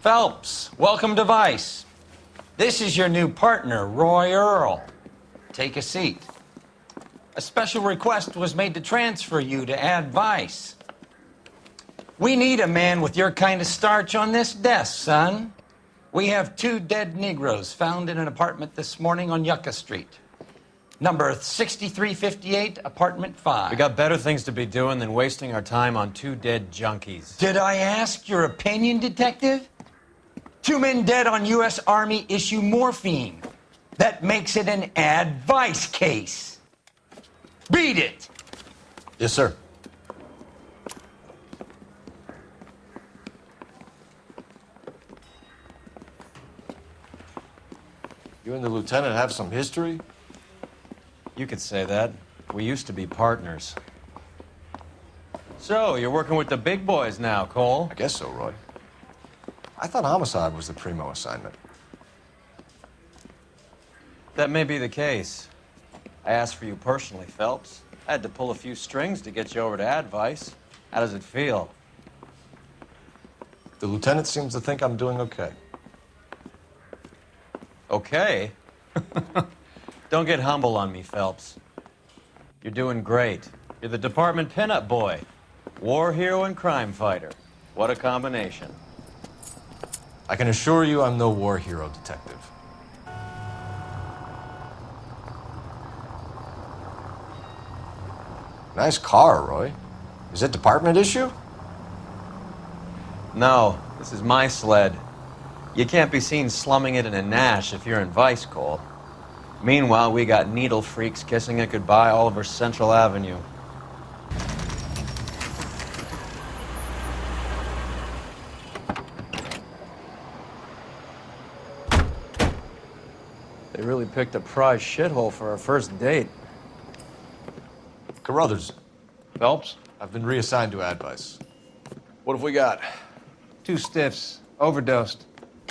Phelps, welcome to Vice. This is your new partner, Roy Earl. Take a seat. A special request was made to transfer you to Ad Vice. We need a man with your kind of starch on this desk, son. We have 2 dead Negroes found in an apartment this morning on Yucca Street. Number 6358, apartment 5. We got better things to be doing than wasting our time on 2 dead junkies. Did I ask your opinion, detective? 2 men dead on U.S. Army issue morphine. That makes it an Ad Vice case. Beat it! Yes, sir. You and the lieutenant have some history? You could say that. We used to be partners. So, you're working with the big boys now, Cole? I guess so, Roy. I thought homicide was the primo assignment. That may be the case. I asked for you personally, Phelps. I had to pull a few strings to get you over to Ad Vice. How does it feel? The lieutenant seems to think I'm doing okay. Okay? Don't get humble on me, Phelps. You're doing great. You're the department pinup boy. War hero and crime fighter. What a combination. I can assure you I'm no war hero, detective. Nice car, Roy. Is it department issue? No, this is my sled. You can't be seen slumming it in a Nash if you're in Vice, Cole. Meanwhile, we got needle freaks kissing it goodbye all over Central Avenue. They really picked a prize shithole for our first date. Carruthers, Phelps, I've been reassigned to Ad Vice. what have we got? 2 stiffs, overdosed.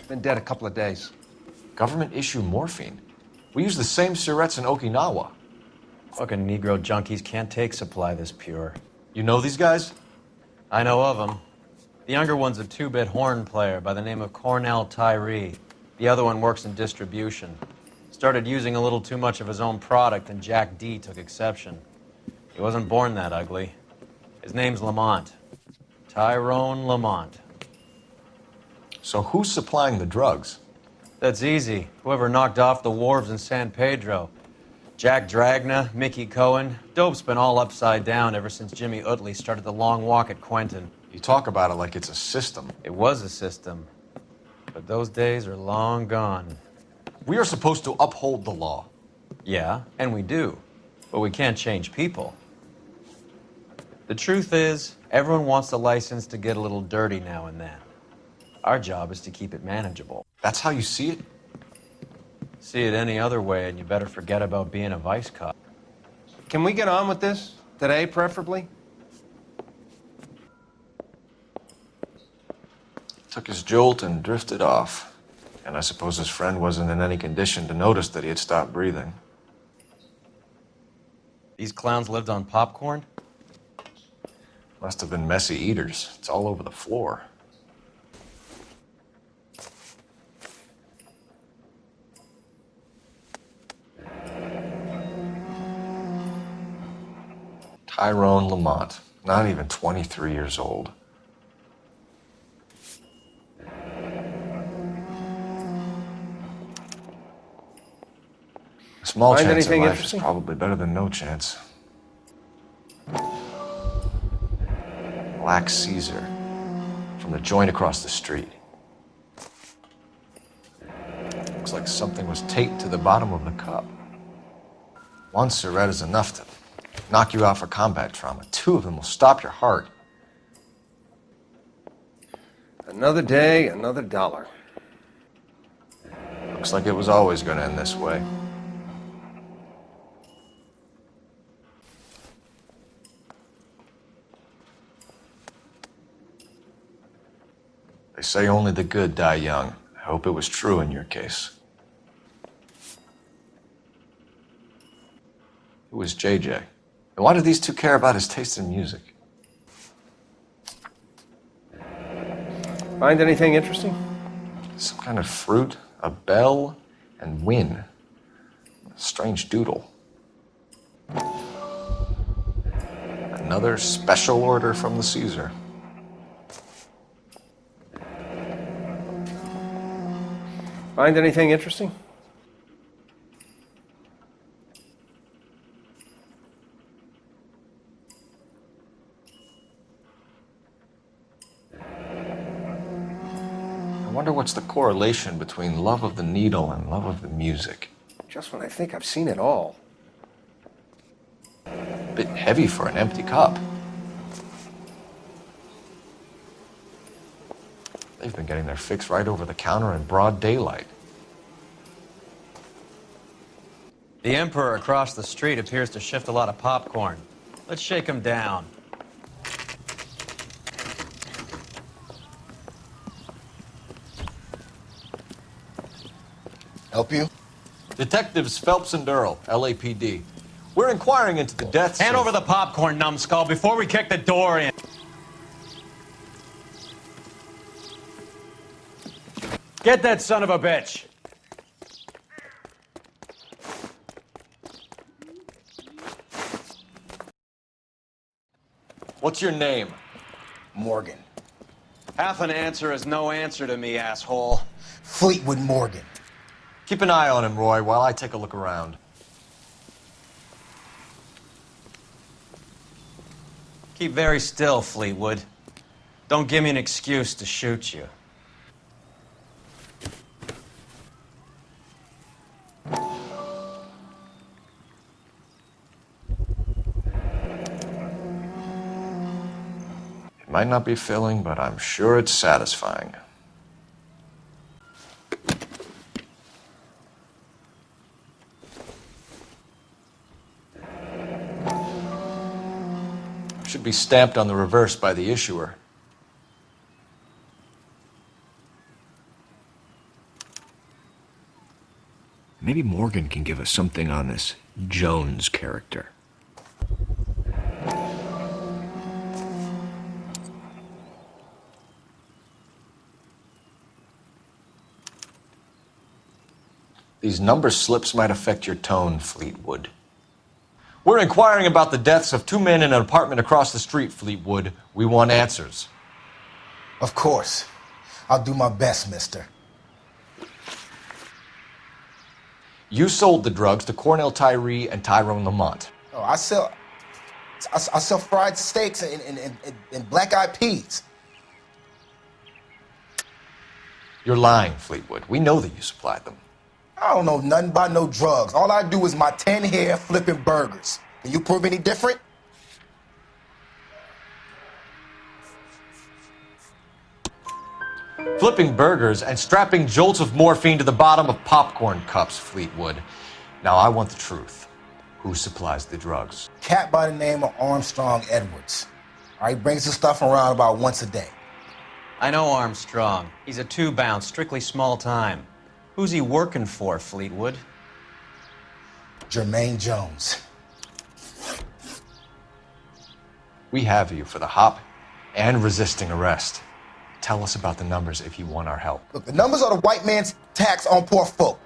Been dead a couple of days. Government issue morphine. We use the same syrettes in Okinawa. Fucking Negro junkies can't take supply this pure. You know these guys? I know of them. The younger one's a 2-bit horn player by the name of Cornell Tyree. The other one works in distribution. Started using a little too much of his own product, and Jack D took exception. He wasn't born that ugly. His name's Lamont. Tyrone Lamont. So who's supplying the drugs? That's easy. Whoever knocked off the wharves in San Pedro. Jack Dragna, Mickey Cohen. Dope's been all upside down ever since Jimmy Utley started the long walk at Quentin. You talk about it like it's a system. It was a system. But those days are long gone. We are supposed to uphold the law. Yeah, and we do. But we can't change people. The truth is, everyone wants the license to get a little dirty now and then. Our job is to keep it manageable. That's how you see it? See it any other way, and you better forget about being a vice cop. Can we get on with this? Today, preferably? Took his jolt and drifted off. And I suppose his friend wasn't in any condition to notice that he had stopped breathing. These clowns lived on popcorn? Must have been messy eaters. It's all over the floor. Tyrone Lamont, not even 23 years old. A small Find chance of anything life interesting? is probably better than no chance. Black Caesar, from the joint across the street. Looks like something was taped to the bottom of the cup. 1 cigarette is enough to knock you out for combat trauma. 2 of them will stop your heart. Another day, another dollar. Looks like it was always going to end this way. They say only the good die young. I hope it was true in your case. Who was JJ? And why do these 2 care about his taste in music? Find anything interesting? Some kind of fruit, a bell, and win. A strange doodle. Another special order from the Caesar. Find anything interesting? I wonder what's the correlation between love of the needle and love of the music. Just when I think I've seen it all. A bit heavy for an empty cup. They've been getting their fix right over the counter in broad daylight. The Emperor across the street appears to shift a lot of popcorn. Let's shake him down. Help you? Detectives Phelps and Earl, LAPD. We're inquiring into the deaths Hand of... over the popcorn, numbskull, before we kick the door in. Get that son of a bitch. What's your name? Morgan. Half an answer is no answer to me, asshole. Fleetwood Morgan. Keep an eye on him, Roy, while I take a look around. Keep very still, Fleetwood. Don't give me an excuse to shoot you. It might not be filling, but I'm sure it's satisfying. Should be stamped on the reverse by the issuer. Maybe Morgan can give us something on this Jones character. These number slips might affect your tone, Fleetwood. We're inquiring about the deaths of two men in an apartment across the street, Fleetwood. We want answers. Of course. I'll do my best, mister. You sold the drugs to Cornell Tyree and Tyrone Lamont. Oh, I sell fried steaks and black-eyed peas. You're lying, Fleetwood. We know that you supplied them. I don't know nothing about no drugs. All I do is my 10 hair flipping burgers. Can you prove any different? Flipping burgers and strapping jolts of morphine to the bottom of popcorn cups, Fleetwood. Now I want the truth. Who supplies the drugs? Cat by the name of Armstrong Edwards. All right, brings the stuff around about once a day. I know Armstrong. He's a two-bounce, strictly small time. Who's he working for, Fleetwood? Jermaine Jones. We have you for the hop and resisting arrest. Tell us about the numbers if you want our help. Look, the numbers are the white man's tax on poor folk.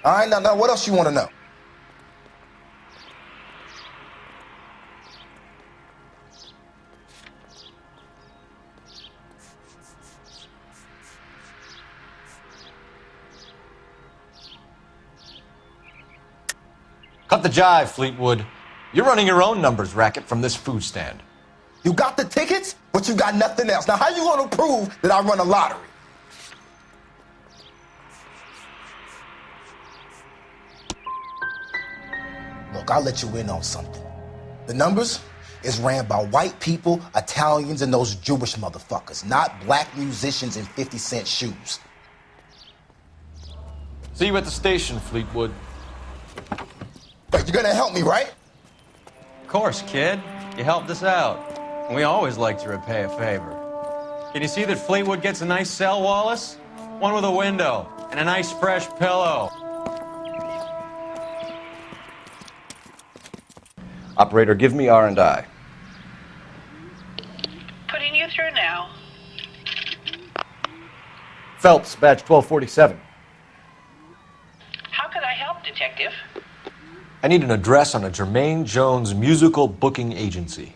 All right, now what else you want to know? Cut the jive, Fleetwood. You're running your own numbers racket from this food stand. You got the tickets, but you got nothing else. Now, how you going to prove that I run a lottery? Look, I'll let you in on something. The numbers is ran by white people, Italians, and those Jewish motherfuckers, not black musicians in 50-cent shoes. See you at the station, Fleetwood. But you're gonna help me, right? Of course, kid. You helped us out. We always like to repay a favor. Can you see that Fleetwood gets a nice cell, Wallace? One with a window and a nice fresh pillow. Operator, give me R&I. Putting you through now. Phelps, badge 1247. How could I help, Detective? I need an address on a Jermaine Jones musical booking agency.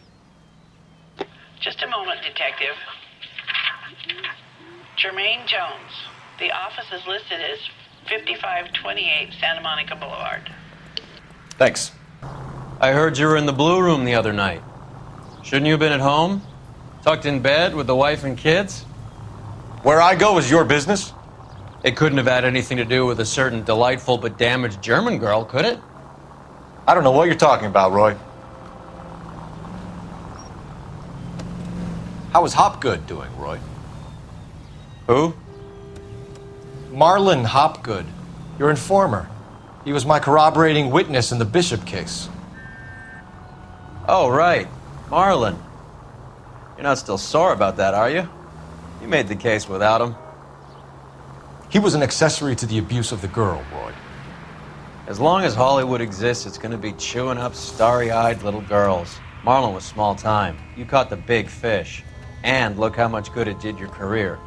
Just a moment, Detective. Jermaine Jones. The office is listed as 5528 Santa Monica Boulevard. Thanks. I heard you were in the Blue Room the other night. Shouldn't you have been at home? Tucked in bed with the wife and kids? Where I go is your business? It couldn't have had anything to do with a certain delightful but damaged German girl, could it? I don't know what you're talking about, Roy. How is Hopgood doing, Roy? Who? Marlon Hopgood, your informer. He was my corroborating witness in the Bishop case. Oh, right. Marlon. You're not still sore about that, are you? You made the case without him. He was an accessory to the abuse of the girl, Roy. As long as Hollywood exists, it's going to be chewing up starry-eyed little girls. Marlon was small time. You caught the big fish. And look how much good it did your career.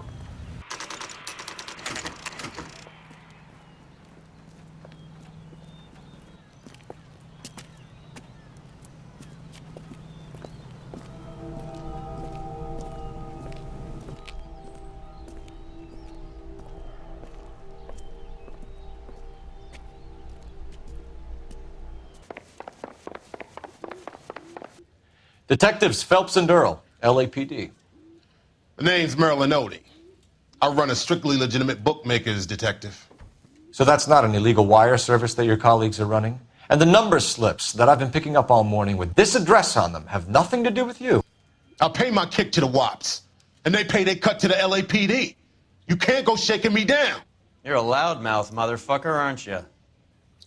Detectives Phelps and Earl, LAPD. The name's Merlin Odie. I run a strictly legitimate bookmaker's detective. So that's not an illegal wire service that your colleagues are running? And the number slips that I've been picking up all morning with this address on them have nothing to do with you? I pay my kick to the WAPs, and they pay their cut to the LAPD. You can't go shaking me down. You're a loudmouth motherfucker, aren't you?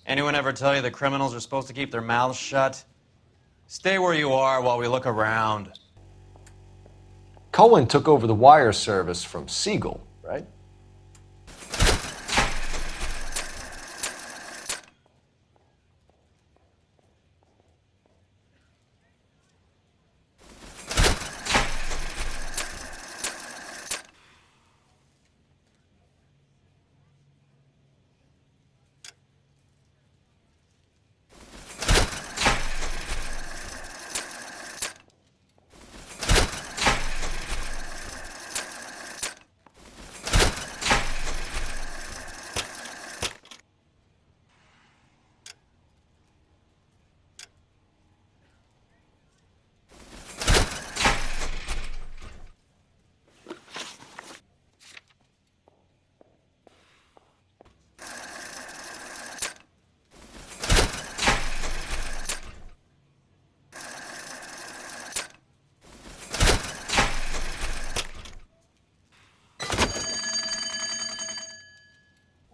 Anyone ever tell you that criminals are supposed to keep their mouths shut? Stay where you are while we look around. Cohen took over the wire service from Siegel, right?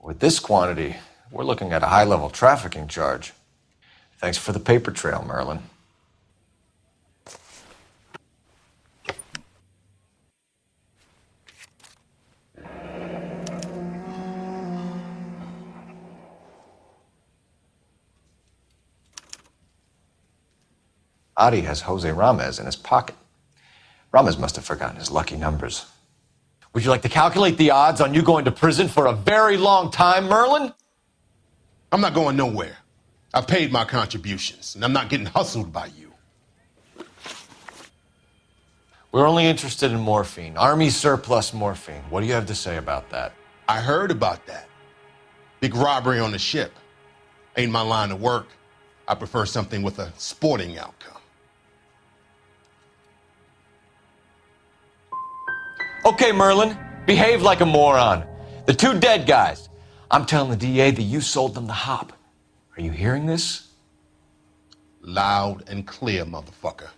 With this quantity, we're looking at a high-level trafficking charge. Thanks for the paper trail, Merlin. Adi has Jose Ramez in his pocket. Ramez must have forgotten his lucky numbers. Would you like to calculate the odds on you going to prison for a very long time, Merlin? I'm not going nowhere. I've paid my contributions, and I'm not getting hustled by you. We're only interested in morphine. Army surplus morphine. What do you have to say about that? I heard about that. Big robbery on the ship. Ain't my line of work. I prefer something with a sporting outcome. Okay, Merlin, behave like a moron. The two dead guys. I'm telling the DA that you sold them the hop. Are you hearing this? Loud and clear, motherfucker.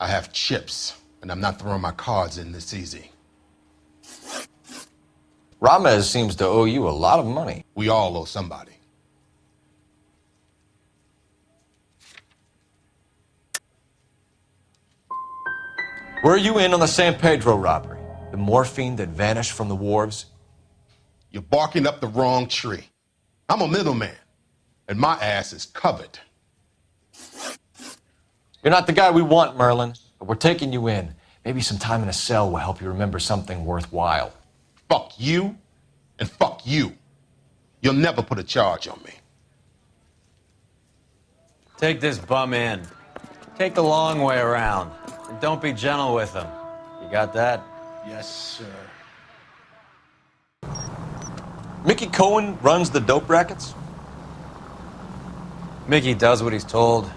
I have chips, and I'm not throwing my cards in this easy. Ramez seems to owe you a lot of money. We all owe somebody. Were you in on the San Pedro robbery? The morphine that vanished from the wharves? You're barking up the wrong tree. I'm a middleman, and my ass is covered. You're not the guy we want, Merlin, but we're taking you in. Maybe some time in a cell will help you remember something worthwhile. Fuck you and fuck you. You'll never put a charge on me. Take this bum in. Take the long way around. And don't be gentle with him. You got that? Yes, sir. Mickey Cohen runs the dope rackets? Mickey does what he's told.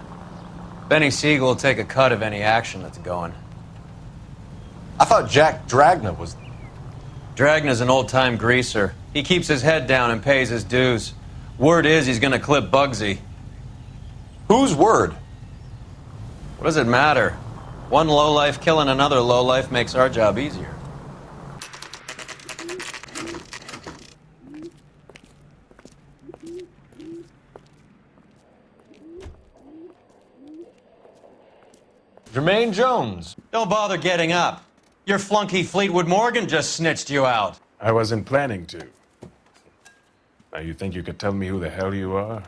Benny Siegel will take a cut of any action that's going. I thought Jack Dragna was... Dragna's an old-time greaser. He keeps his head down and pays his dues. Word is he's gonna clip Bugsy. Whose word? What does it matter? One lowlife killing another lowlife makes our job easier. Jermaine Jones. Don't bother getting up. Your flunky Fleetwood Morgan just snitched you out. I wasn't planning to. Now, you think you could tell me who the hell you are?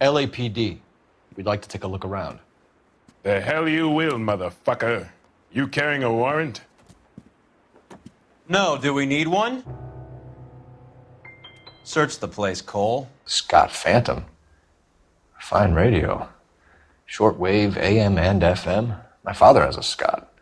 LAPD. We'd like to take a look around. The hell you will, motherfucker. You carrying a warrant? No, do we need one? Search the place, Cole. Scott Phantom. Fine radio. Shortwave, AM and FM. My father has a Scott.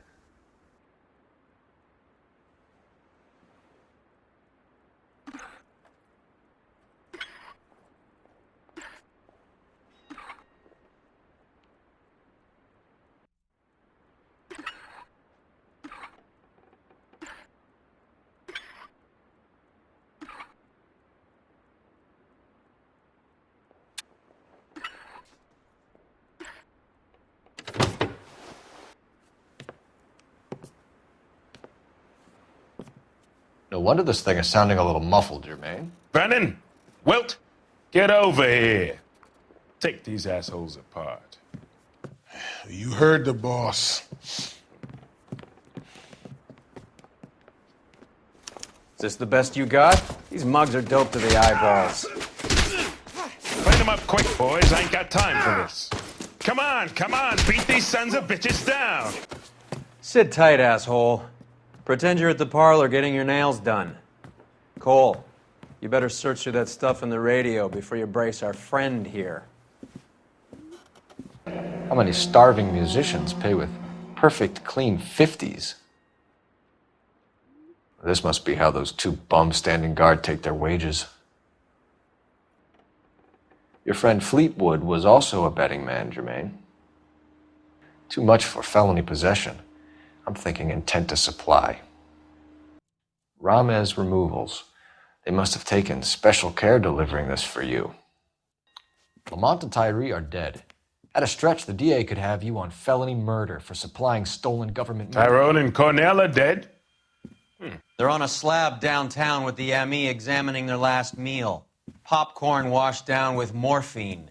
No wonder this thing is sounding a little muffled, Jermaine. Brennan! Wilt! Get over here! Take these assholes apart. You heard the boss. Is this the best you got? These mugs are dope to the eyeballs. Clean them up quick, boys. I ain't got time for this. Come on, beat these sons of bitches down! Sit tight, asshole. Pretend you're at the parlor getting your nails done. Cole, you better search through that stuff in the radio before you brace our friend here. How many starving musicians pay with perfect, clean 50s? This must be how those two bums standing guard take their wages. Your friend Fleetwood was also a betting man, Jermaine. Too much for felony possession. I'm thinking intent to supply. Ramez removals. They must have taken special care delivering this for you. Lamont and Tyree are dead. At a stretch, the DA could have you on felony murder for supplying stolen government money. Tyrone and Cornell are dead? They're on a slab downtown with the ME examining their last meal. Popcorn washed down with morphine.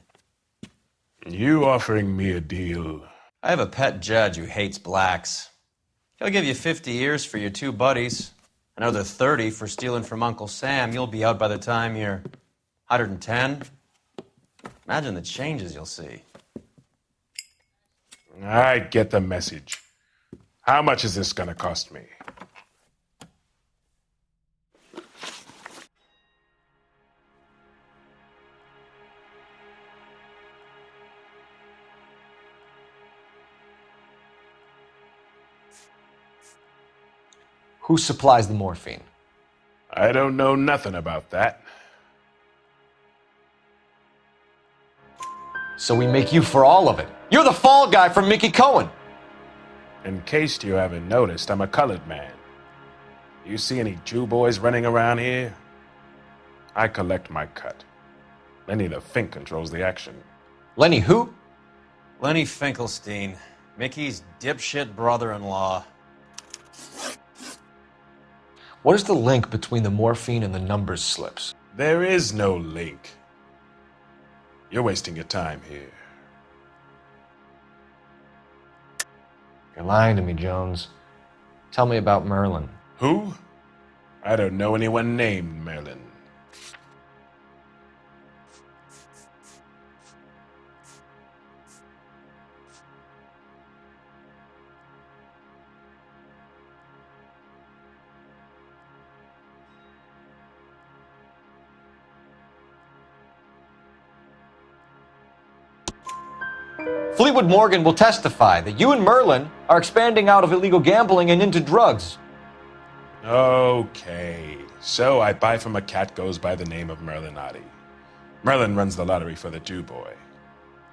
You offering me a deal? I have a pet judge who hates blacks. He'll give you 50 years for your two buddies. Another 30 for stealing from Uncle Sam. You'll be out by the time you're 110. Imagine the changes you'll see. I get the message. How much is this gonna cost me? Who supplies the morphine? I don't know nothing about that. So we make you for all of it. You're the fall guy from Mickey Cohen. In case you haven't noticed, I'm a colored man. You see any Jew boys running around here? I collect my cut. Lenny the Fink controls the action. Lenny who? Lenny Finkelstein, Mickey's dipshit brother-in-law. What is the link between the morphine and the numbers slips? There is no link. You're wasting your time here. You're lying to me, Jones. Tell me about Merlin. Who? I don't know anyone named Merlin. Fleetwood Morgan will testify that you and Merlin are expanding out of illegal gambling and into drugs. Okay, so I buy from a cat goes by the name of Merlin Otti. Merlin runs the lottery for the Jew boy.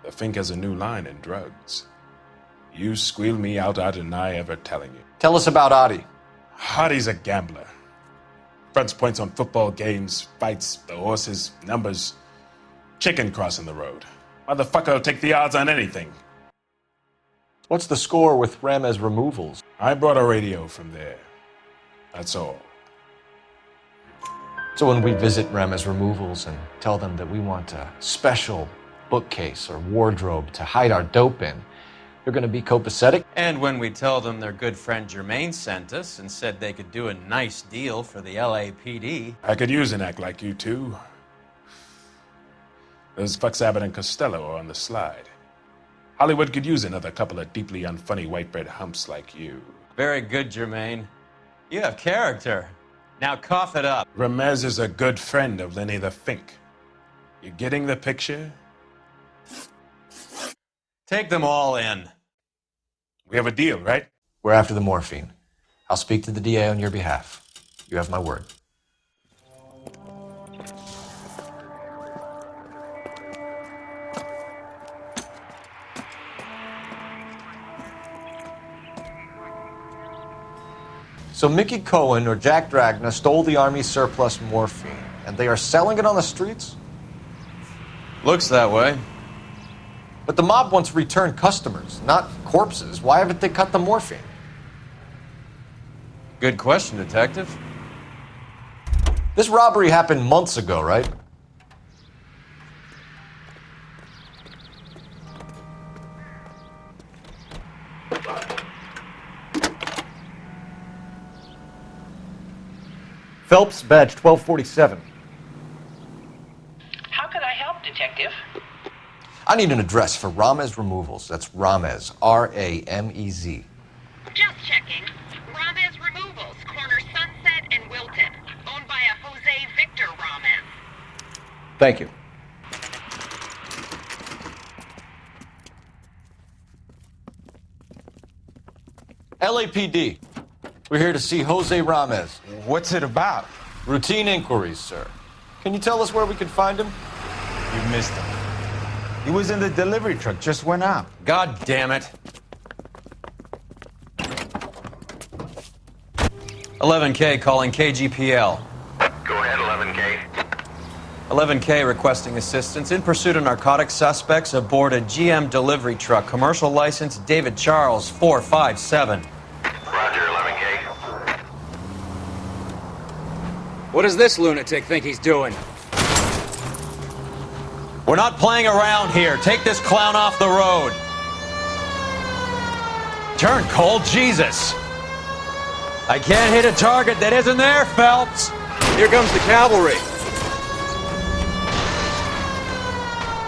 The Fink has a new line in drugs. You squeal me out, I deny ever telling you. Tell us about Adi. Otti's a gambler. Fronts points on football games, fights, the horses, numbers. Chicken crossing the road. Motherfucker will take the odds on anything. What's the score with Ramez removals? I brought a radio from there. That's all. So when we visit Ramez removals and tell them that we want a special bookcase or wardrobe to hide our dope in, they're going to be copacetic? And when we tell them their good friend Jermaine sent us and said they could do a nice deal for the LAPD. I could use an act like you two. Those fucks Abbott and Costello are on the slide. Hollywood could use another couple of deeply unfunny white bread humps like you. Very good, Jermaine. You have character. Now cough it up. Ramez is a good friend of Lenny the Fink. You getting the picture? Take them all in. We have a deal, right? We're after the morphine. I'll speak to the DA on your behalf. You have my word. So Mickey Cohen or Jack Dragna stole the Army's surplus morphine, and they are selling it on the streets? Looks that way. But the mob wants return customers, not corpses. Why haven't they cut the morphine? Good question, Detective. This robbery happened months ago, right? Phelps, badge 1247. How could I help, Detective? I need an address for Ramez Removals. That's Ramez, R-A-M-E-Z. Just checking. Ramez Removals, corner Sunset and Wilton. Owned by a Jose Victor Ramez. Thank you. LAPD. We're here to see Jose Ramez. What's it about? Routine inquiries, sir. Can you tell us where we can find him? You missed him. He was in the delivery truck, just went out. God damn it. 11K calling KGPL. Go ahead, 11K. 11K requesting assistance in pursuit of narcotic suspects aboard a GM delivery truck. Commercial license David Charles 457. Roger, 11K. What does this lunatic think he's doing? We're not playing around here. Take this clown off the road. Turn cold, Jesus. I can't hit a target that isn't there, Phelps. Here comes the cavalry.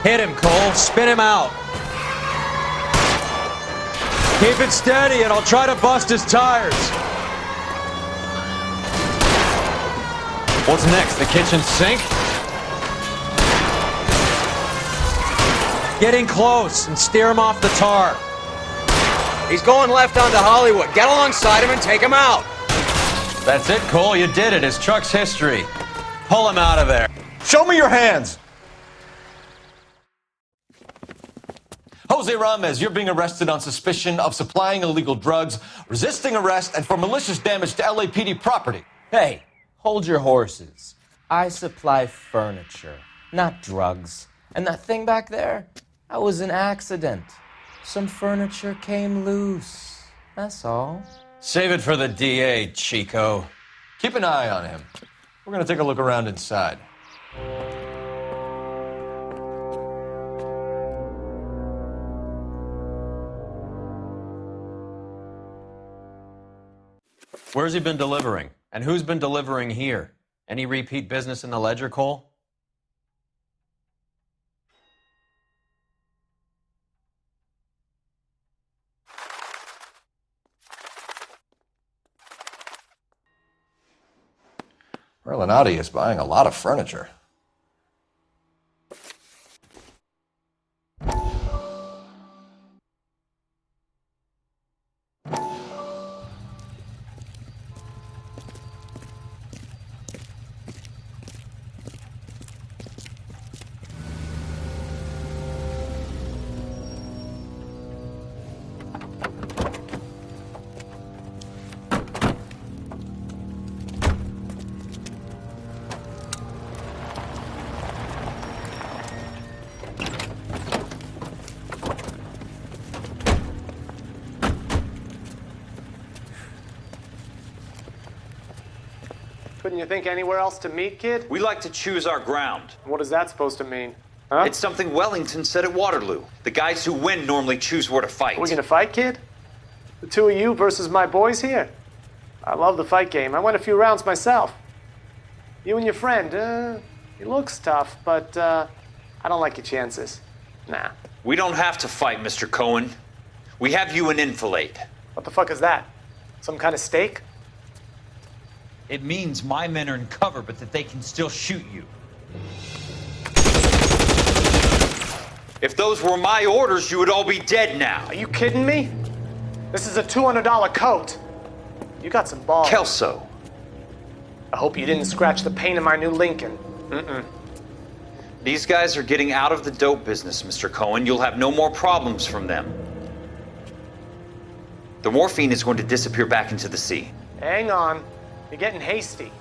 Hit him, Cole. Spin him out. Keep it steady and I'll try to bust his tires. What's next, the kitchen sink? Get in close and steer him off the tar. He's going left onto Hollywood. Get alongside him and take him out. That's it, Cole. You did it. His truck's history. Pull him out of there. Show me your hands! Jose Ramez, you're being arrested on suspicion of supplying illegal drugs, resisting arrest, and for malicious damage to LAPD property. Hey, hold your horses. I supply furniture, not drugs. And that thing back there, that was an accident. Some furniture came loose. That's all. Save it for the DA, Chico. Keep an eye on him. We're going to take a look around inside. Where's he been delivering? And who's been delivering here? Any repeat business in the ledger, Cole? Merlinotti is buying a lot of furniture. Couldn't you think anywhere else to meet, kid? We like to choose our ground. What is that supposed to mean? Huh? It's something Wellington said at Waterloo. The guys who win normally choose where to fight. We gonna fight, kid? The two of you versus my boys here? I love the fight game. I went a few rounds myself. You and your friend, he looks tough, but I don't like your chances. Nah. We don't have to fight, Mr. Cohen. We have you an enfilade. What the fuck is that? Some kind of steak? It means my men are in cover, but that they can still shoot you. If those were my orders, you would all be dead now. Are you kidding me? This is a $200 coat. You got some balls. Kelso. I hope you didn't scratch the paint of my new Lincoln. These guys are getting out of the dope business, Mr. Cohen. You'll have no more problems from them. The morphine is going to disappear back into the sea. Hang on. You're getting hasty.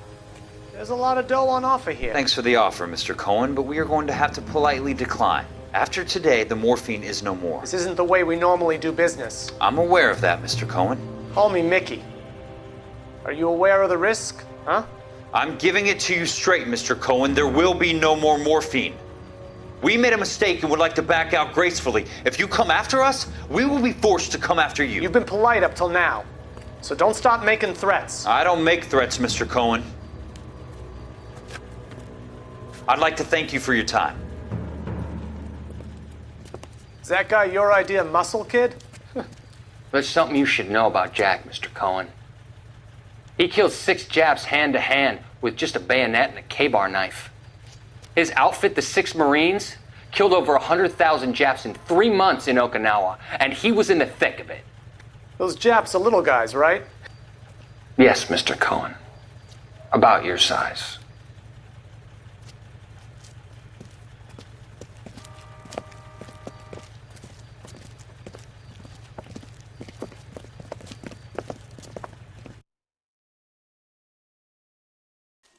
There's a lot of dough on offer here. Thanks for the offer, Mr. Cohen, but we are going to have to politely decline. After today, the morphine is no more. This isn't the way we normally do business. I'm aware of that, Mr. Cohen. Call me Mickey. Are you aware of the risk, huh? I'm giving it to you straight, Mr. Cohen. There will be no more morphine. We made a mistake and would like to back out gracefully. If you come after us, we will be forced to come after you. You've been polite up till now, so don't stop making threats. I don't make threats, Mr. Cohen. I'd like to thank you for your time. Is that guy your idea of muscle, kid? There's something you should know about Jack, Mr. Cohen. He killed 6 Japs hand to hand with just a bayonet and a K-bar knife. His outfit, the 6 Marines, killed over 100,000 Japs in 3 months in Okinawa, and he was in the thick of it. Those Japs are little guys, right? Yes, Mr. Cohen. About your size.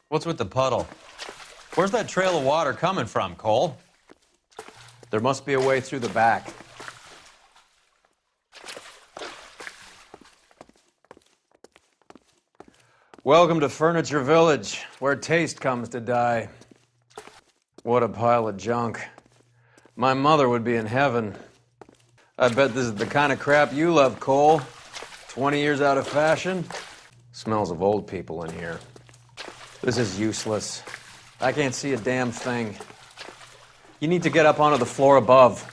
What's with the puddle? Where's that trail of water coming from, Cole? There must be a way through the back. Welcome to Furniture Village, where taste comes to die. What a pile of junk. My mother would be in heaven. I bet this is the kind of crap you love, Cole. 20 years out of fashion? Smells of old people in here. This is useless. I can't see a damn thing. You need to get up onto the floor above.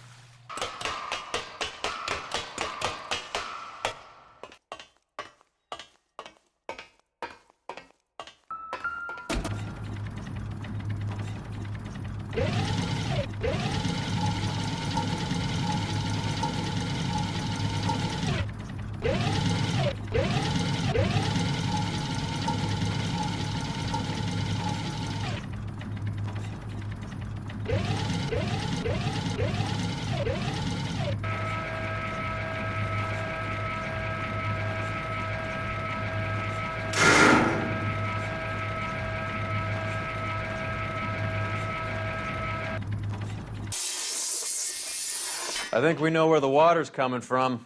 I think we know where the water's coming from.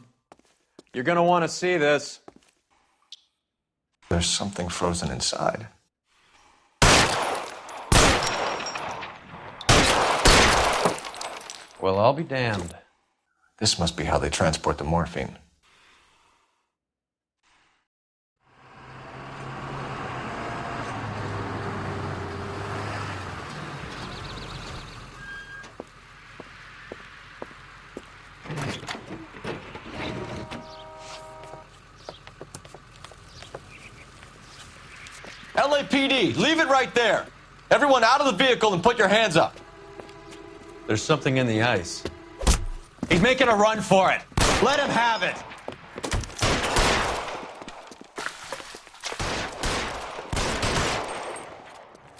You're gonna want to see this. There's something frozen inside. Well, I'll be damned. This must be how they transport the morphine. LAPD, leave it right there. Everyone out of the vehicle and put your hands up. There's something in the ice. He's making a run for it. Let him have it.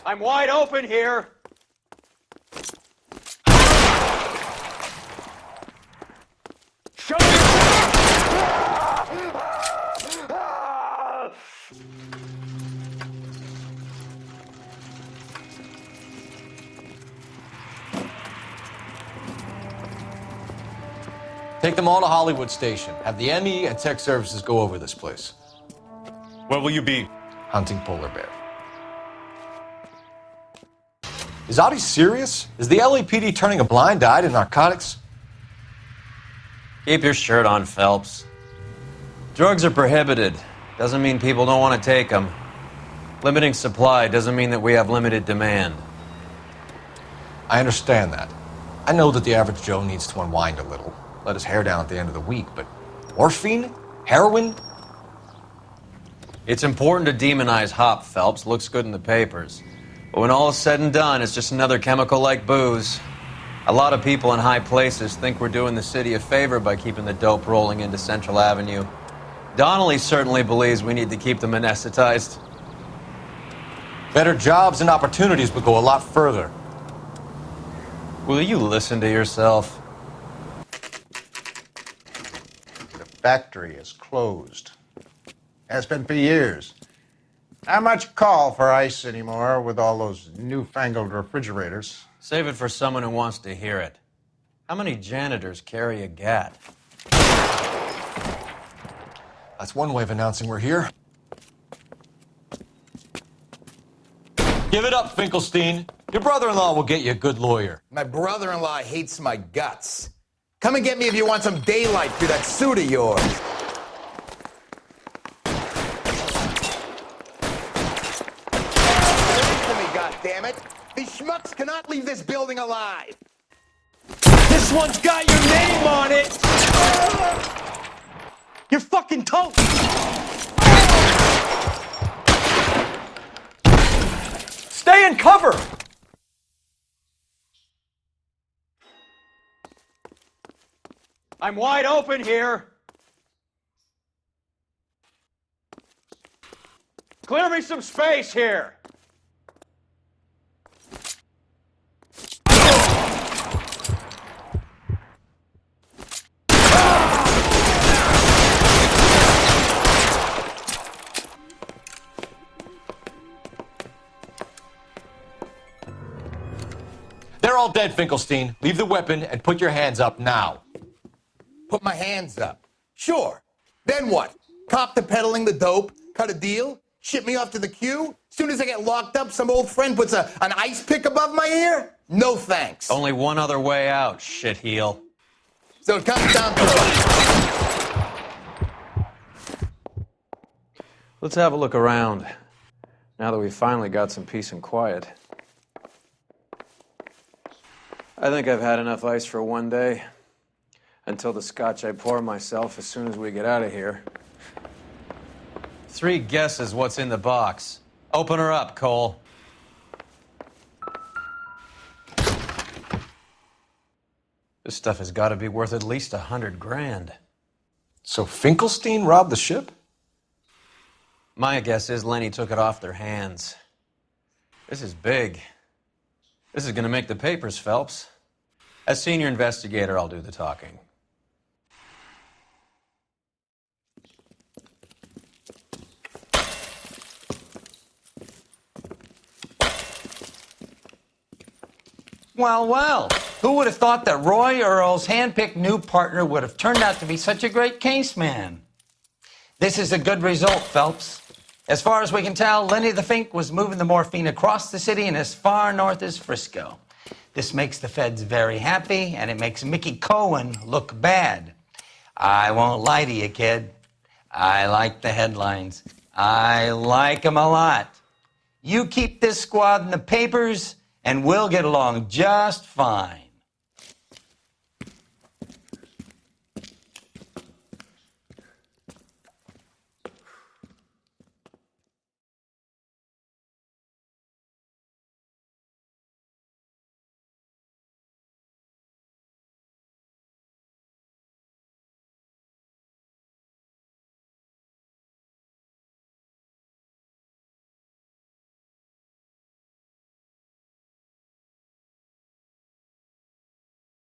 I'm wide open here. Show Take them all to Hollywood Station. Have the ME and Tech Services go over this place. Where will you be? Hunting polar bear. Is Adi serious? Is the LAPD turning a blind eye to narcotics? Keep your shirt on, Phelps. Drugs are prohibited. Doesn't mean people don't want to take them. Limiting supply doesn't mean that we have limited demand. I understand that. I know that the average Joe needs to unwind a little, let his hair down at the end of the week, but morphine? Heroin? It's important to demonize hop, Phelps. Looks good in the papers. But when all is said and done, it's just another chemical like booze. A lot of people in high places think we're doing the city a favor by keeping the dope rolling into Central Avenue. Donnelly certainly believes we need to keep them anesthetized. Better jobs and opportunities would go a lot further. Will you listen to yourself? The factory is closed. Has been for years. Not much call for ice anymore with all those newfangled refrigerators. Save it for someone who wants to hear it. How many janitors carry a gat? That's one way of announcing we're here. Give it up, Finkelstein. Your brother-in-law will get you a good lawyer. My brother-in-law hates my guts. Come and get me if you want some daylight through that suit of yours. Listen to me, goddammit. These schmucks cannot leave this building alive. This one's got your name on it! You're fucking toast! Stay in cover! I'm wide open here. Clear me some space here. They're all dead, Finkelstein. Leave the weapon and put your hands up now. Put my hands up. Sure. Then what? Cop to peddling the dope? Cut a deal? Ship me off to the queue? Soon as I get locked up, some old friend puts an ice pick above my ear? No thanks. Only one other way out, shitheel. So it comes down to Let's have a look around, now that we've finally got some peace and quiet. I think I've had enough ice for one day. Until the scotch I pour myself as soon as we get out of here. 3 guesses what's in the box. Open her up, Cole. This stuff has got to be worth at least $100 grand. So Finkelstein robbed the ship? My guess is Lenny took it off their hands. This is big. This is going to make the papers, Phelps. As senior investigator, I'll do the talking. Well, well, who would have thought that Roy Earl's hand-picked new partner would have turned out to be such a great case man? This is a good result, Phelps. As far as we can tell, Lenny the Fink was moving the morphine across the city and as far north as Frisco. This makes the feds very happy, and it makes Mickey Cohen look bad. I won't lie to you, kid. I like the headlines. I like them a lot. You keep this squad in the papers, and we'll get along just fine.